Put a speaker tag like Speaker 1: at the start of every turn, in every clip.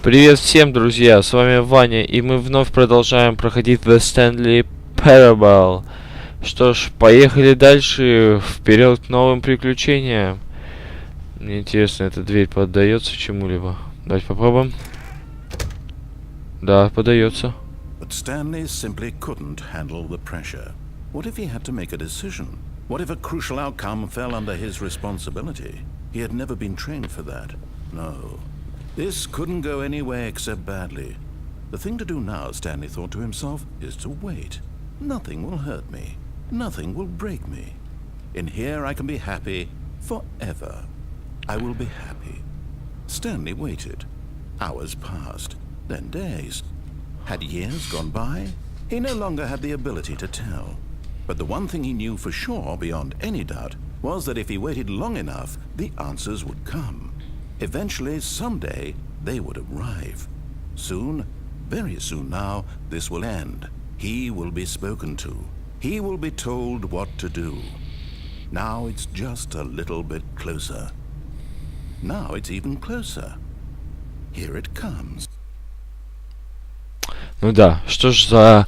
Speaker 1: Привет всем, друзья, с вами Ваня, и мы вновь продолжаем проходить The Stanley Parable. Что ж, поехали дальше, вперед к новым приключениям. Мне интересно, эта дверь поддается чему-либо. Давайте попробуем. Да, поддается.
Speaker 2: But Stanley simply couldn't handle the pressure. What if he had to make a decision? What if a crucial outcome fell under his responsibility? He had never been trained for that. No. This couldn't go any way except badly. The thing to do now, Stanley thought to himself, is to wait. Nothing will hurt me. Nothing will break me. In here I can be happy forever. I will be happy. Stanley waited. Hours passed, then days. Had years gone by? He no longer had the ability to tell. But the one thing he knew for sure, beyond any doubt, was that if he waited long enough, the answers would come. Eventually, someday, they would arrive. Soon, very soon now, this will end. He will be spoken to. He will be told what to do. Now it's just a little bit closer. Now it's even closer. Here it comes.
Speaker 1: Ну да, что ж за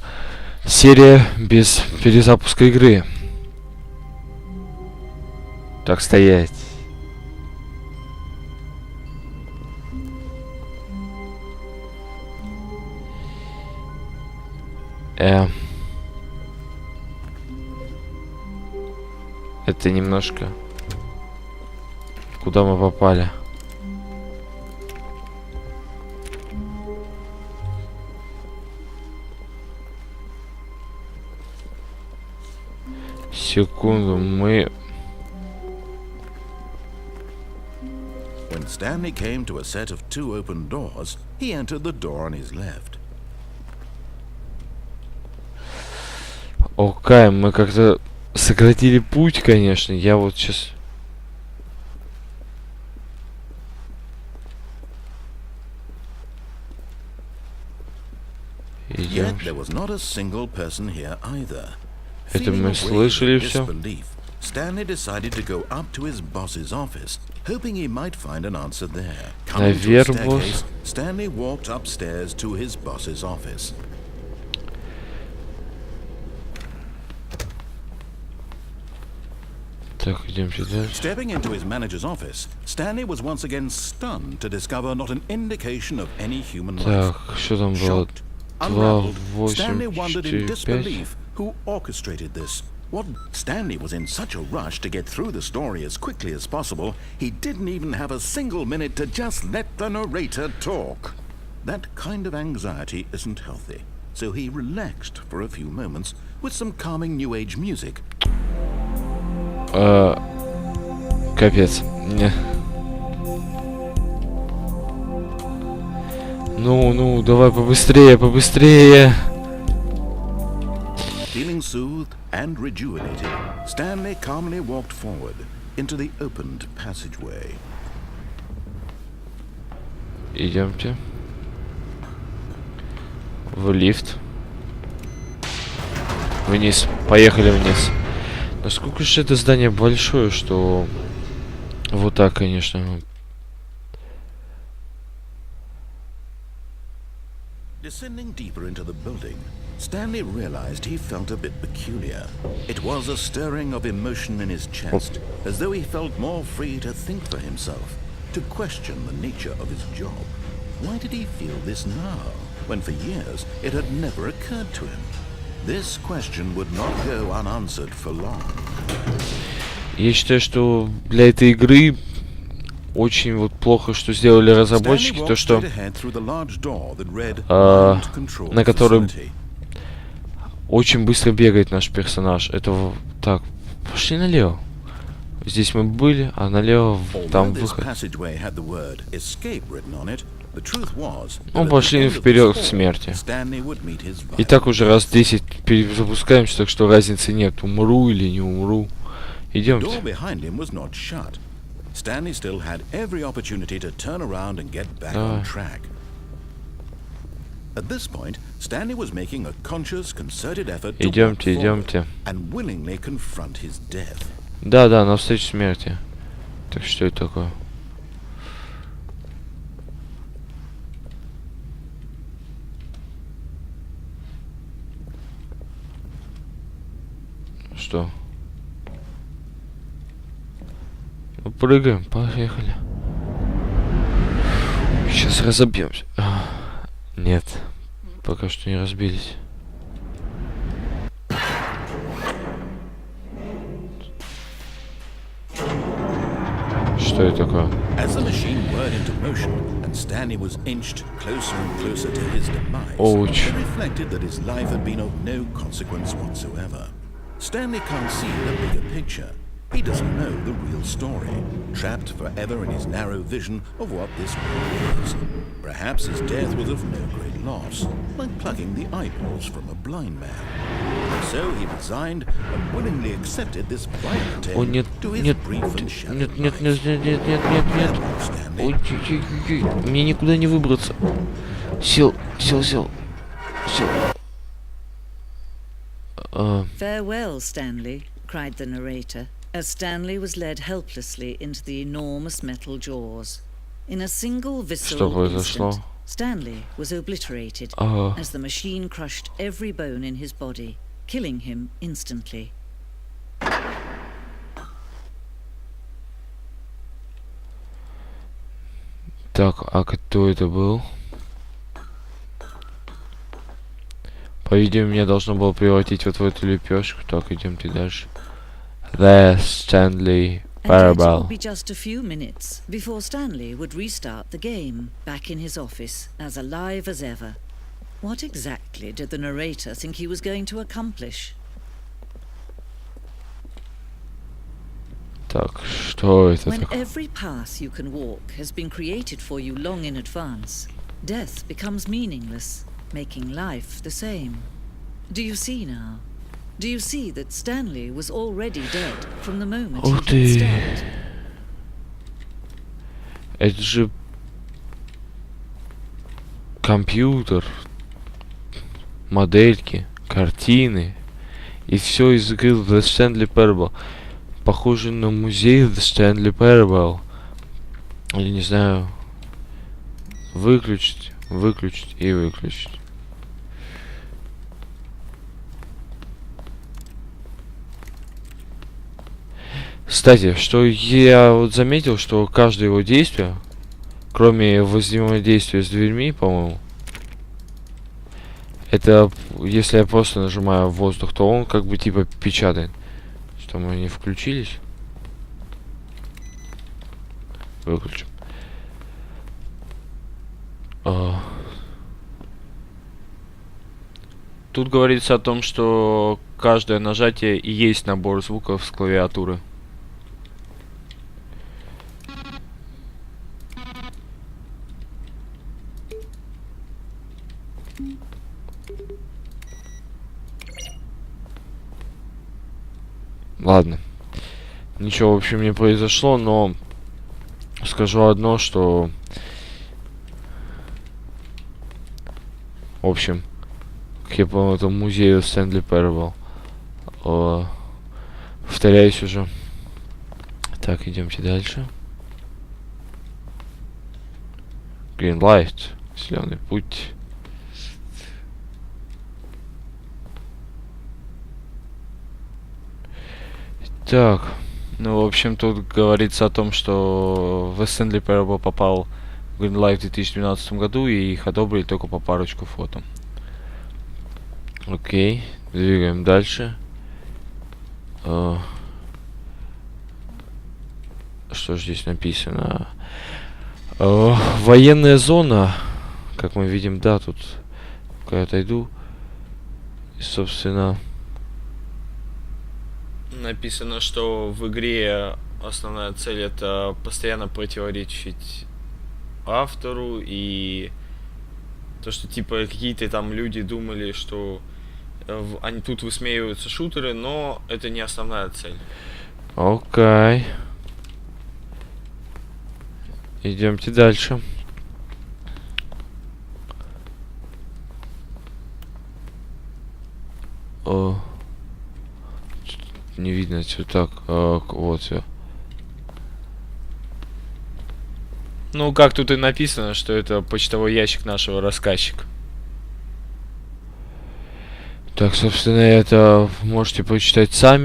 Speaker 1: серия без перезапуска игры? Так стоять. Это немножко... Куда мы попали? Секунду, мы...
Speaker 2: When Stanley came to a set of two open doors, he entered the door on his left.
Speaker 1: Окей, мы как-то сократили путь, конечно. Я вот сейчас...
Speaker 2: Yet there was not a single person here either.
Speaker 1: Это мы слышали все.
Speaker 2: Stanley decided to go up to his boss's office, hoping he might find an answer there. Coming to a staircase, Stanley walked upstairs to his boss's office.
Speaker 1: Так, идемте дальше.
Speaker 2: Stepping into his manager's office, Stanley was once again stunned to discover not an indication of any human life.
Speaker 1: Так, что там было? 2, 8, 4, 5.
Speaker 2: Who orchestrated this? What? Stanley was in such a rush to get through the story as quickly as possible, he didn't even have a single minute to just let the narrator talk. That kind of anxiety isn't healthy, so he relaxed for a few moments with some calming new age music.
Speaker 1: Капец. Ну, давай побыстрее, побыстрее.
Speaker 2: Feeling soothed and rejuvenated, Stanley calmly walked forward into the opened passageway.
Speaker 1: Идемте. В лифт. Вниз. Поехали вниз. Насколько же это здание большое, что... Вот так, конечно.
Speaker 2: Descending deeper into the building, Stanley realized he felt a bit peculiar. It was a stirring of emotion in his chest, as though he felt more free to think for himself, to question the nature of his job. Why did he feel this now, when for years it had never occurred to him? This question would not go unanswered for long.
Speaker 1: Я считаю, что для этой игры очень вот плохо, что сделали разработчики, то что на которой очень быстро бегает наш персонаж. Это так, пошли налево. Здесь мы были, а налево там выход. Ну, пошли вперед к смерти. И так уже раз 10 перезапускаемся, так что разницы нет, умру или не умру. Идемте.
Speaker 2: Stanley still had every opportunity to turn around and get back on track. At this point, Stanley was making a conscious, concerted effort to walk forward and willingly confront his death.
Speaker 1: Да, навстречу смерти. Так что это такое? что? Ну, прыгаем, поехали. Сейчас разобьемся. Нет, пока что не разбились. Что это такое?
Speaker 2: As the machine whirred into motion and Stanley was inched closer and closer to his demise, he reflected that his life had been of no consequence whatsoever. Stanley can't see the bigger picture. He doesn't know the real story, trapped forever in his narrow vision of what this world is. Perhaps his death was of no great loss, like plucking the eyeballs from a blind man. So he resigned and willingly accepted this violent end to his brief and shallow life.
Speaker 1: Нет. Ой, мне никуда не выбраться. Сел.
Speaker 3: Farewell, Stanley, cried the narrator, as Stanley was led helplessly into the enormous metal jaws. In a single visceral instant, Stanley was obliterated as the machine crushed every bone in his body, killing him instantly.
Speaker 1: Так, а кто это был? По-видимому, меня должно было превратить вот в эту лепешку. Так, идемте дальше. The Stanley Parable.
Speaker 3: And it would be just a few minutes before Stanley would restart the game, back in his office, as alive as ever. What exactly did the narrator think he was going to accomplish?
Speaker 1: Так, что это
Speaker 3: When
Speaker 1: такое?
Speaker 3: every path you can walk has been created for you long in advance, death becomes meaningless, making life the same. Do you see now? Do you see that Stanley was already dead from the moment he hit start?
Speaker 1: Это же компьютер, модельки, картины и все из игры The Stanley Parable. Похоже на музей The Stanley Parable. Я не знаю. Выключить и выключить. Кстати, что я вот заметил, что каждое его действие, кроме взаимодействия с дверьми, по-моему, это если я просто нажимаю в воздух, то он как бы типа печатает. Что мы не включились? Выключим. Тут говорится о том, что каждое нажатие и есть набор звуков с клавиатуры. Ладно. Ничего, в общем, не произошло, но скажу одно, что... В общем, как я понял, это музей Stanley Parable. Повторяюсь уже. Так, идемте дальше. Green light. Зеленый путь. Так, ну, в общем, тут говорится о том, что в Stanley Parable попал в Green Light в 2012 году, и их одобрили только по парочку фото. Окей, двигаем дальше. Что же здесь написано? Военная зона. Как мы видим, да, тут, пока я отойду. И, собственно... Написано, что в игре основная цель это постоянно противоречить автору, и то, что типа какие-то там люди думали, что они тут высмеиваются шутеры, но это не основная цель. Окей. Идемте дальше. Не видно все так. Вот все. Ну, как тут и написано, что это почтовый ящик нашего рассказчика. Так, собственно, это можете прочитать сами.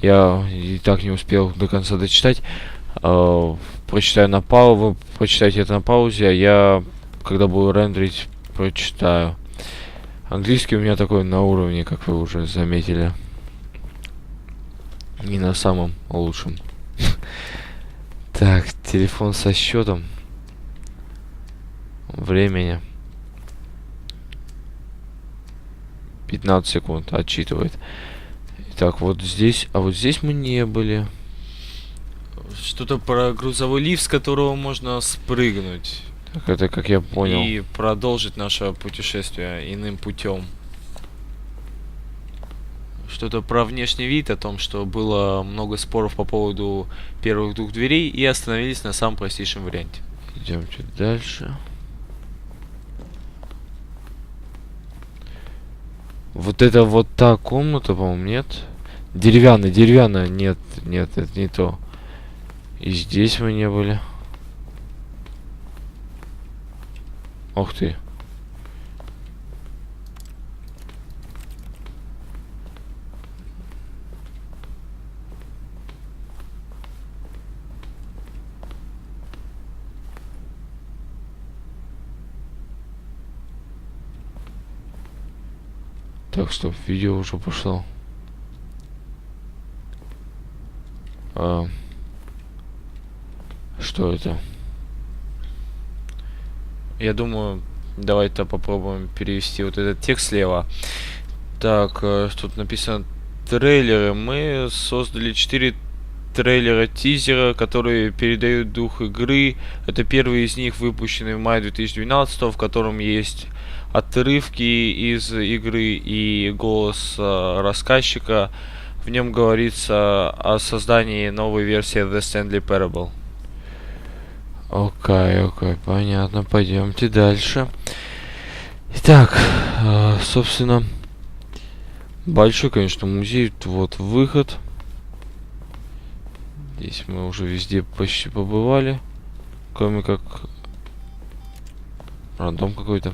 Speaker 1: Я и так не успел до конца дочитать. Прочитаю на паузу, вы прочитайте это на паузе, а я, когда буду рендерить, прочитаю. Английский у меня такой на уровне, как вы уже заметили. Не на самом лучшем. Так, телефон со счетом времени. 15 секунд отчитывает. Итак, вот здесь. А вот здесь мы не были. Что-то про грузовой лифт, с которого можно спрыгнуть. Так, это как я понял. И продолжить наше путешествие иным путем. Что-то про внешний вид, о том, что было много споров по поводу первых двух дверей и остановились на самом простейшем варианте. Идемте дальше. Вот это вот та комната, по-моему, нет? Деревянная, нет, это не то. И здесь мы не были. Ух ты. Так, стоп, видео уже пошло. Что это? Я думаю, давай-то попробуем перевести вот этот текст слева. Так, тут написано трейлеры. Мы создали 4 трейлера-тизера, которые передают дух игры. Это первый из них, выпущенный в мае 2012, в котором есть отрывки из игры и голос рассказчика. В нем говорится о создании новой версии The Stanley Parable. Окей, понятно. Пойдемте дальше. Итак, собственно, большой, конечно, музей. Вот выход. Здесь мы уже везде почти побывали. Кроме как... рандом какой-то.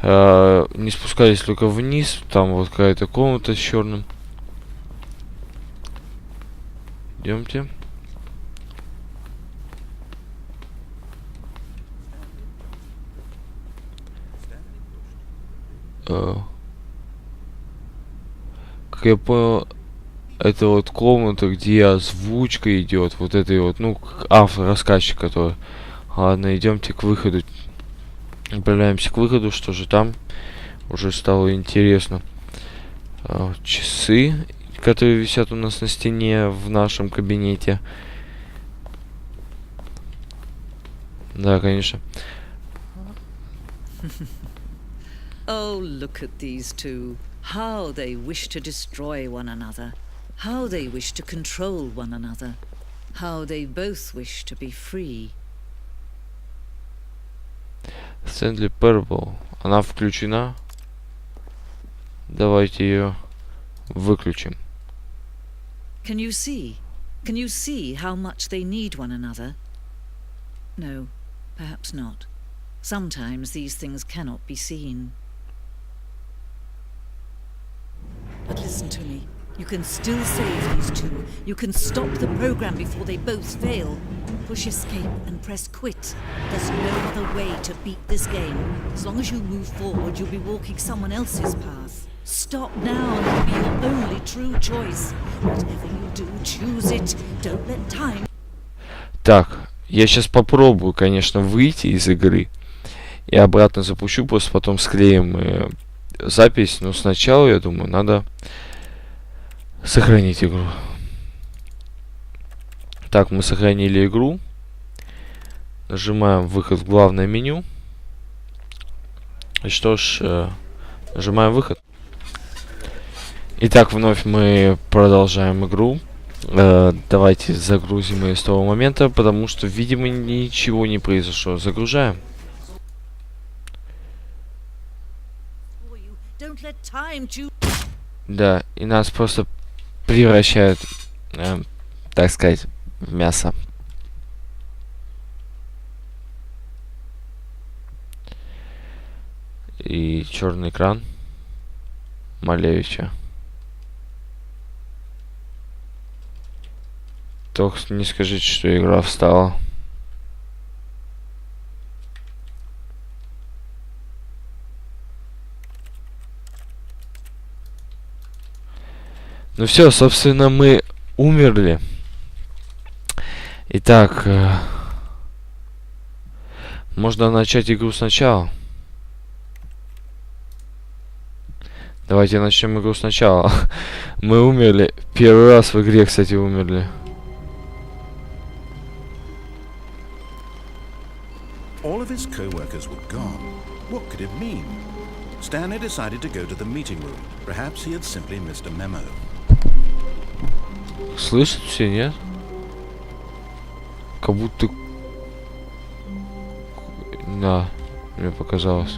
Speaker 1: Не спускались только вниз. Там вот какая-то комната с черным. Идемте. Как я понял, это вот комната, где озвучка идет. Вот этой вот, ну, автор, рассказчик, который. Ладно, идемте к выходу. Направляемся к выходу. Что же там? Уже стало интересно. Часы, которые висят у нас на стене в нашем кабинете. Да, конечно.
Speaker 3: Oh, look at these two. How they wish to destroy one another. How they wish to control one another. How they both wish to be free.
Speaker 1: Stanley Parable. Она включена. Давайте ее выключим.
Speaker 3: Can you see? Can you see how much they need one another? No, perhaps not. Sometimes these things cannot be seen. But listen to me. You can still save these two. You can stop the program before they both fail. Push escape and press quit. There's no other way to beat this game. As long as you move forward, you'll be walking someone else's path. Stop now and it'll be your only true choice. Whatever you do, choose it. Don't let time...
Speaker 1: Так, я сейчас попробую, конечно, выйти из игры. И обратно запущу, просто потом склеим запись. Но сначала, я думаю, надо сохранить игру. Так, мы сохранили игру. Нажимаем выход в главное меню. И что ж, нажимаем выход. Итак, вновь мы продолжаем игру. Давайте загрузим ее с того момента, потому что, видимо, ничего не произошло. Загружаем. Да, и нас просто превращают, так сказать, в мясо. И и черный экран. Малевича. Только не скажите, что игра встала. Ну все, собственно, мы умерли. Итак, можно начать игру сначала. Давайте начнем игру сначала. Мы умерли. Первый раз в игре, кстати, умерли.
Speaker 2: All of his co-workers were gone. What could it mean? Stanley decided to go to the meeting room. Perhaps he had simply missed a memo.
Speaker 1: Слышат все, нет? Как будто... Да, мне показалось.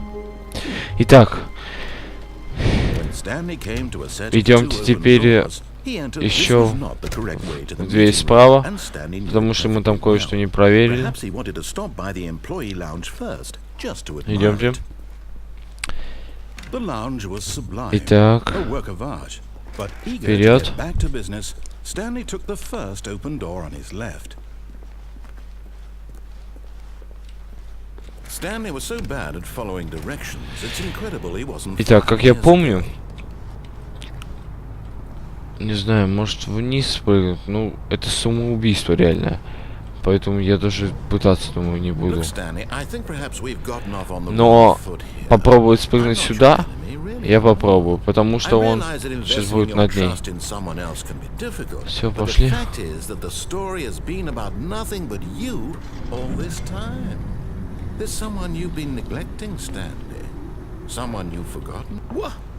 Speaker 1: Итак, идемте теперь еще в дверь справа, потому что мы там кое-что не проверили. Идемте. Итак, вперед.
Speaker 2: Stanley took the first open door on his left. Stanley was so bad at following directions, it's incredible he wasn't.
Speaker 1: Итак, как я помню, не знаю, может вниз спрыгнуть, ну, это самоубийство реально. Поэтому я даже пытаться, думаю, не буду. Но попробовать спрыгнуть сюда я попробую, потому что он сейчас будет над ней. Все, пошли.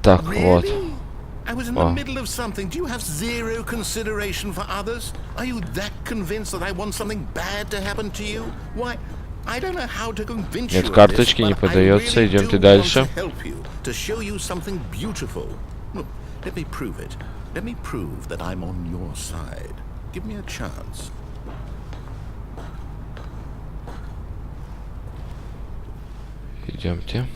Speaker 1: Так, вот.
Speaker 2: I was in the middle of something. Do you have zero consideration for others? Are you that convinced that I want something bad to happen to you? Why, I don't know how to convince you.
Speaker 1: Нет, карточки не подается. Идемте дальше.
Speaker 2: To show you something beautiful. Look, let me prove it. Let me prove that I'm on your side. Give me a chance.
Speaker 1: Идемте.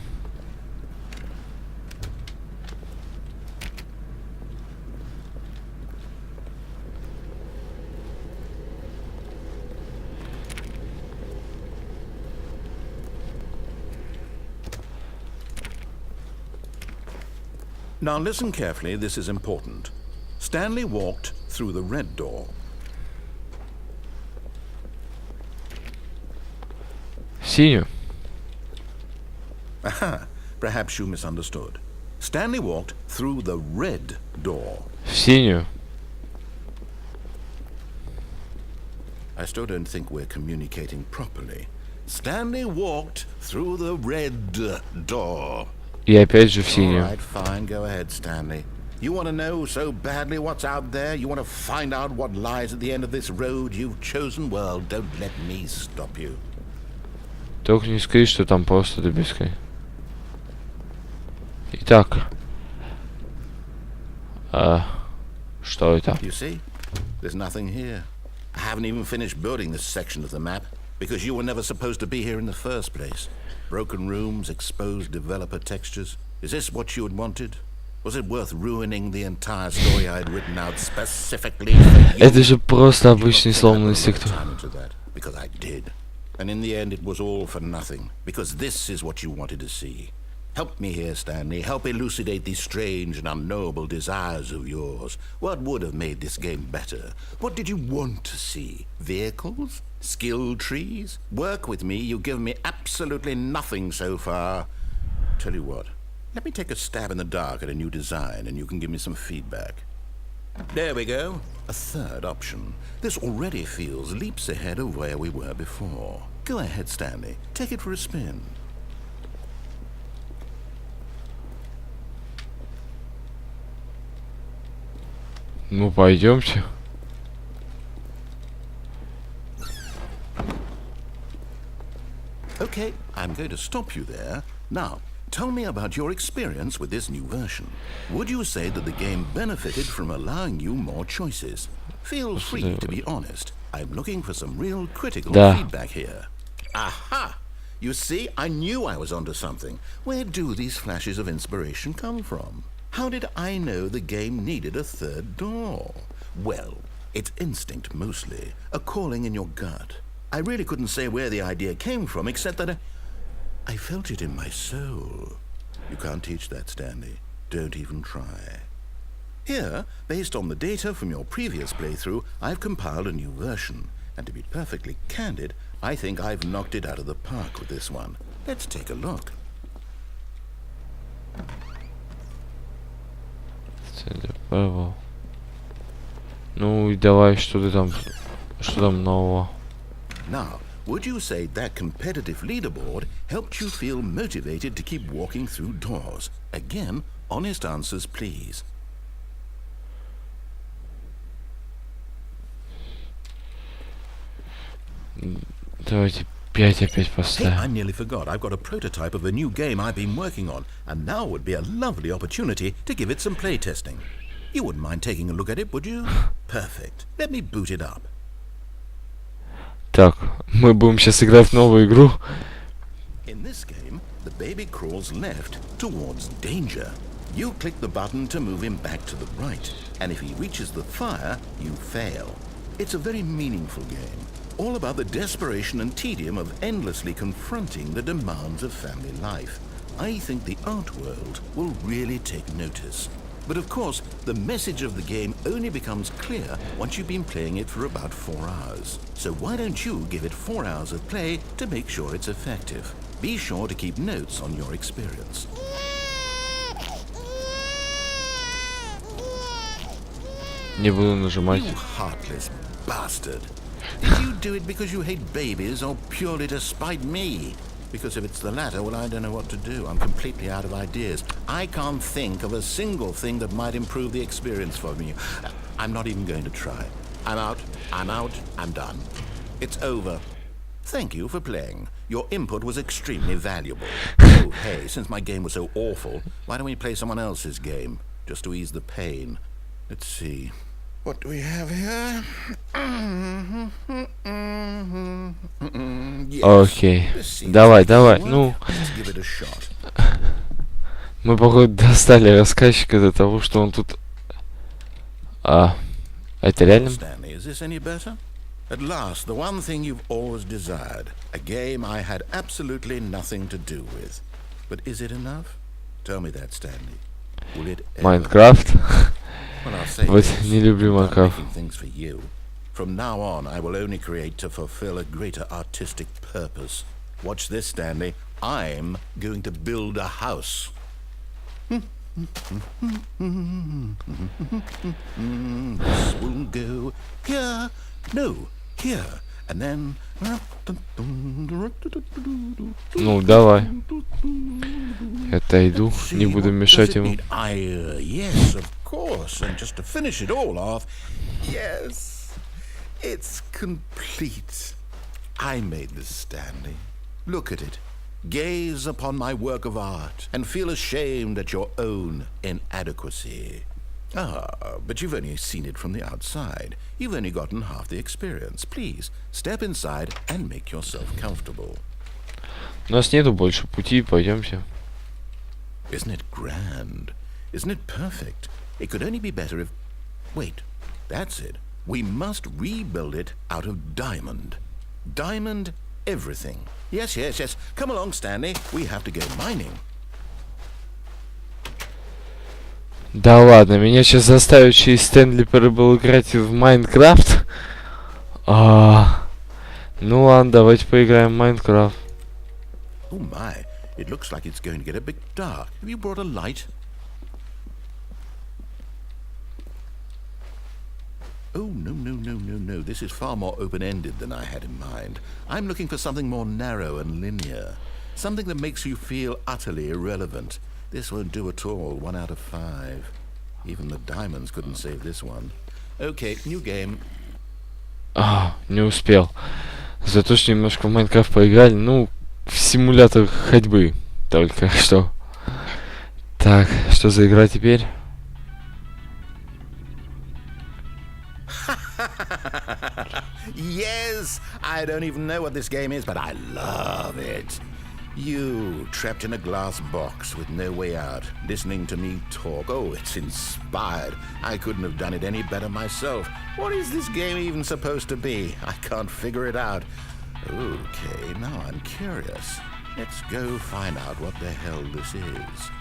Speaker 2: Now listen carefully, this is important. Stanley walked through the red door.
Speaker 1: Синюю.
Speaker 2: Aha, perhaps you misunderstood. Stanley walked through the red door.
Speaker 1: В синюю.
Speaker 2: I still don't think we're communicating properly. Stanley walked through the red door.
Speaker 1: И опять же в синюю.
Speaker 2: All right, fine, go ahead, Stanley. You want to know so badly what's out there? You want to find out what lies at the end of this road you've chosen? Well, don't let me stop you.
Speaker 1: Только не скажи, что там просто до бесконечности. Итак. Что это?
Speaker 2: You see? There's nothing here. I haven't even finished building this section of the map because you were never supposed to be here in the first place. Broken rooms, exposed developer textures. Is this what you had wanted? Was it worth ruining the entire story I had written out specifically for you?
Speaker 1: Это же просто обычный сломанный сектор.
Speaker 2: Because I did. And in the end it was all for nothing. Because this is what you wanted to see. Help me here, Stanley. Help elucidate these strange and unknowable desires of yours. What would have made this game better? What did you want to see? Vehicles? Skill trees? Work with me. You've given me absolutely nothing so far. Tell you what. Let me take a stab in the dark at a new design and you can give me some feedback. There we go. A third option. This already feels leaps ahead of where we were before. Go ahead, Stanley. Take it for a spin.
Speaker 1: Ну, пойдемте.
Speaker 2: Okay, I'm going to stop you there. Now, tell me about your experience with this new version. Would you say that the game benefited from allowing you more choices? Feel free to be honest. I'm looking for some real critical feedback here. Aha! You see, I knew I was onto something. Where do these flashes of inspiration come from? How did I know the game needed a third door? Well, it's instinct mostly, a calling in your gut. I really couldn't say where the idea came from, except that I felt it in my soul. You can't teach that, Stanley. Don't even try. Here, based on the data from your previous playthrough, I've compiled a new version. And to be perfectly candid, I think I've knocked it out of the park with this one. Let's take a look.
Speaker 1: Stanley Parable. Ну и давай, что там нового?
Speaker 2: Now, would you say that competitive leaderboard helped you feel motivated to keep walking through doors? Again, honest answers, please.
Speaker 1: Давайте 5 опять
Speaker 2: Hey,
Speaker 1: поставим.
Speaker 2: I nearly forgot. I've got a prototype of a new game I've been working on, and now would be a lovely opportunity to give it some playtesting. You wouldn't mind taking a look at it, would you? Perfect. Let me boot it up.
Speaker 1: Так, мы будем сейчас играть в новую игру.
Speaker 2: In this game, the baby crawls left towards danger. You click the button to move him back to the right, and if he reaches the fire, you fail. It's a very meaningful game, all about the desperation and tedium of endlessly confronting the demands of family life. I think the art world will really take notice. But of course, the message of the game only becomes clear once you've been playing it for about 4 hours. So why don't you give it 4 hours of play to make sure it's effective? Be sure to keep notes on your experience.
Speaker 1: Не буду нажимать.
Speaker 2: You heartless bastard. Did you do it because you hate babies or purely to spite me? Because if it's the latter, well, I don't know what to do. I'm completely out of ideas. I can't think of a single thing that might improve the experience for me. I'm not even going to try. I'm out. I'm done. It's over. Thank you for playing. Your input was extremely valuable. Oh, hey, since my game was so awful, why don't we play someone else's game? Just to ease the pain. Let's see. What do we have here? Yes.
Speaker 1: Окей.
Speaker 2: This seems
Speaker 1: Давай,
Speaker 2: like
Speaker 1: давай.
Speaker 2: it'll work.
Speaker 1: Ну,
Speaker 2: Let's give it a shot.
Speaker 1: мы, походу, достали рассказчика до того, что он тут... это реально?
Speaker 2: Stanley, is this any better? At last, the one thing you've always desired. A game I had absolutely nothing to do with. But is it enough? Tell me that, Stanley. Will it ever...
Speaker 1: Майнкрафт?
Speaker 2: Well, I'll say
Speaker 1: Вот
Speaker 2: this,
Speaker 1: не люблю
Speaker 2: I'm
Speaker 1: Майнкрафт.
Speaker 2: making things for you. From now on, I will only create to fulfill a greater artistic purpose. Watch this, Stanley. I'm going to build a house. This will go here. No, here. And then...
Speaker 1: Ну, давай. Я отойду, не буду мешать ему.
Speaker 2: Yes, of course. And just to finish it all off, yes, it's complete. I made this, Stanley. Look at it. Gaze upon my work of art and feel ashamed at your own inadequacy. Ah, but you've only seen it from the outside. You've only gotten half the experience. Please, step inside and make yourself comfortable.
Speaker 1: У нас нету больше пути, пойдемте.
Speaker 2: Isn't it grand? Isn't it perfect? It could only be better if... Wait, that's it. We must rebuild it out of diamond. Diamond everything. Yes. Come along, Stanley. We have to go mining.
Speaker 1: Да ладно, меня сейчас заставят через Stanley Parable играть в Майнкрафт. Ну ладно, давайте поиграем в Майнкрафт.
Speaker 2: Oh my, it looks like it's going to get a bit dark. Have you brought a light? Oh, no. This is far more open-ended than I had in mind. I'm looking for something more narrow and linear. Something that makes you feel utterly irrelevant. This won't do at all. 1 out of 5. Even the diamonds couldn't save this one. Okay, new game.
Speaker 1: Не успел. Зато что немножко в Майнкрафт поиграли. Ну, в симулятор ходьбы. Только что. Так, что за игра теперь?
Speaker 2: Yes, I don't even know what this game is, but I love it. You, trapped in a glass box with no way out, listening to me talk. Oh, it's inspired. I couldn't have done it any better myself. What is this game even supposed to be? I can't figure it out. Okay, now I'm curious. Let's go find out what the hell this is.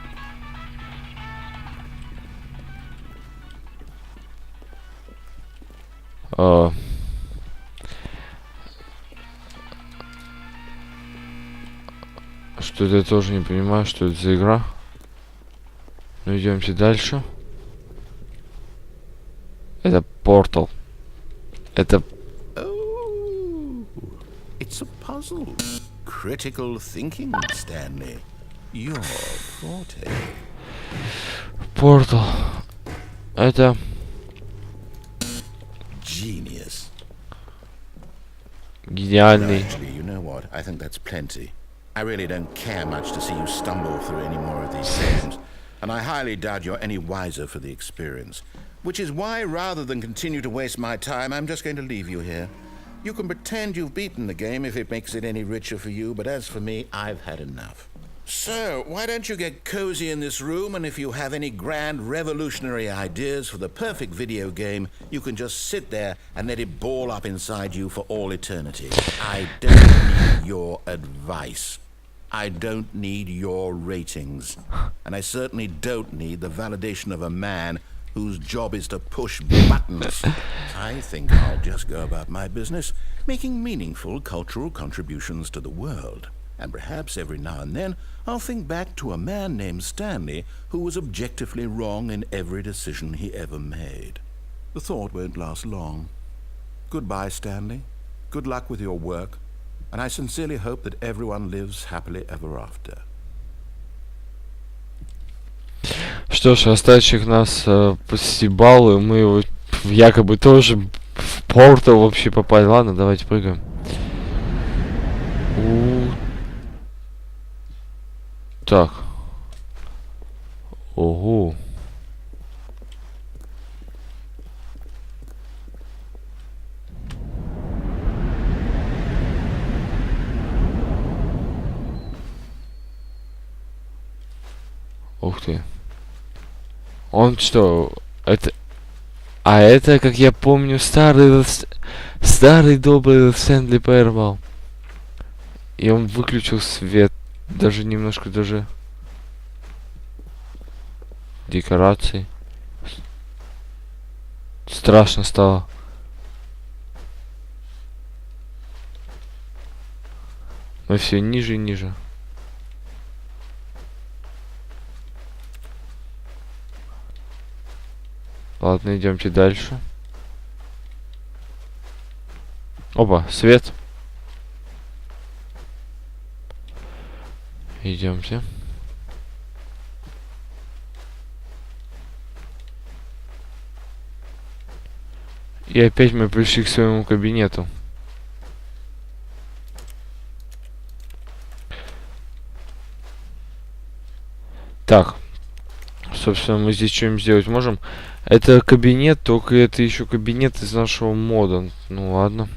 Speaker 1: Что это, я тоже не понимаю, что это за игра. Ну, идемте дальше. Это портал. Это...
Speaker 2: Oh, it's a puzzle. Critical thinking, Stanley. Your forte.
Speaker 1: Портал. Это...
Speaker 2: Genius.
Speaker 1: Гениальный.
Speaker 2: Actually, you know what? I think that's plenty. I really don't care much to see you stumble through any more of these games, and I highly doubt you're any wiser for the experience. Which is why, rather than continue to waste my time, I'm just going to leave you here. You can pretend you've beaten the game if it makes it any richer for you, but as for me, I've had enough. So, why don't you get cozy in this room, and if you have any grand revolutionary ideas for the perfect video game, you can just sit there and let it ball up inside you for all eternity. I don't need your advice. I don't need your ratings. And I certainly don't need the validation of a man whose job is to push buttons. I think I'll just go about my business, making meaningful cultural contributions to the world. And perhaps every now and then, I'll think back to a man named Stanley who was objectively wrong in every decision he ever made. The thought won't last long. Goodbye, Stanley. Good luck with your work. And I sincerely hope that everyone lives happily ever after.
Speaker 1: Что ж, остальных нас посебал, и мы его якобы тоже в портал вообще попали. Ладно, давайте прыгаем. Так. Ого. Ух ты. Он что? Это... А это, как я помню, старый добрый Stanley Parable. И он выключил свет. Даже немножко даже... Декорации. Страшно стало. Мы все ниже и ниже. Ладно, идемте дальше. Опа, свет. Идемте. И опять мы пришли к своему кабинету. Так. Собственно, мы здесь что-нибудь сделать можем. Это кабинет, только это еще кабинет из нашего мода. Ну ладно.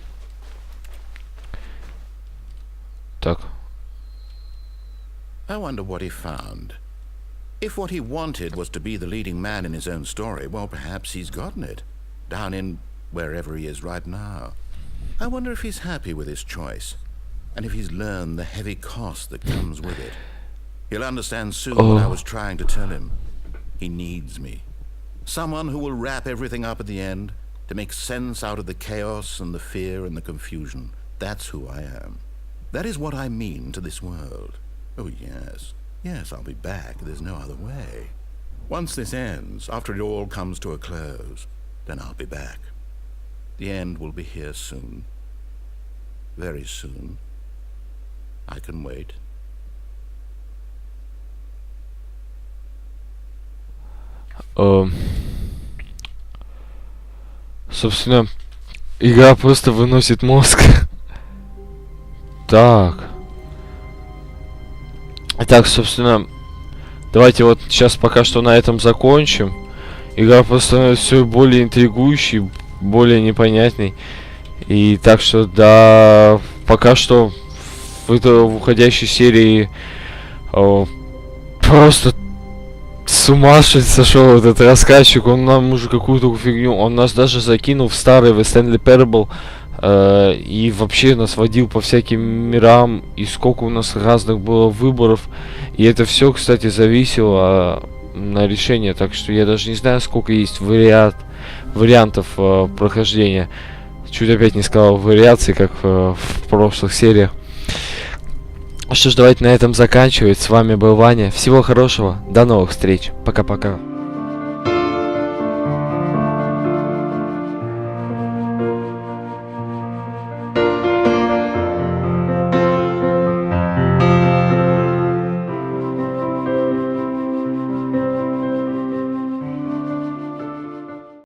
Speaker 1: Так.
Speaker 2: I wonder what he found. If what he wanted was to be the leading man in his own story, well, perhaps he's gotten it. Down in wherever he is right now. I wonder if he's happy with his choice. And if he's learned the heavy cost that comes with it. He'll understand soon what I was trying to tell him. He needs me. Someone who will wrap everything up at the end, to make sense out of the chaos and the fear and the confusion. That's who I am. That is what I mean to this world. Oh, yes. Yes, I'll be back. There's no other way. Once this ends, after it all comes to a close, then I'll be back. The end will be here soon. Very soon. I can wait.
Speaker 1: Собственно, игра просто выносит мозг. Так. Так, собственно, давайте вот сейчас пока что на этом закончим. Игра просто становится все более интригующей, более непонятной. И так что, да, пока что в уходящей серии просто с ума сошел этот рассказчик. Он нам уже какую-то фигню. Он нас даже закинул в старый в Stanley Parable. И вообще нас водил по всяким мирам. И сколько у нас разных было выборов. И это все, кстати, зависело на решение. Так что я даже не знаю, сколько есть вариантов прохождения. Чуть опять не сказал вариаций, как в прошлых сериях. Что ж, давайте на этом заканчивать. С вами был Ваня. Всего хорошего. До новых встреч. Пока-пока.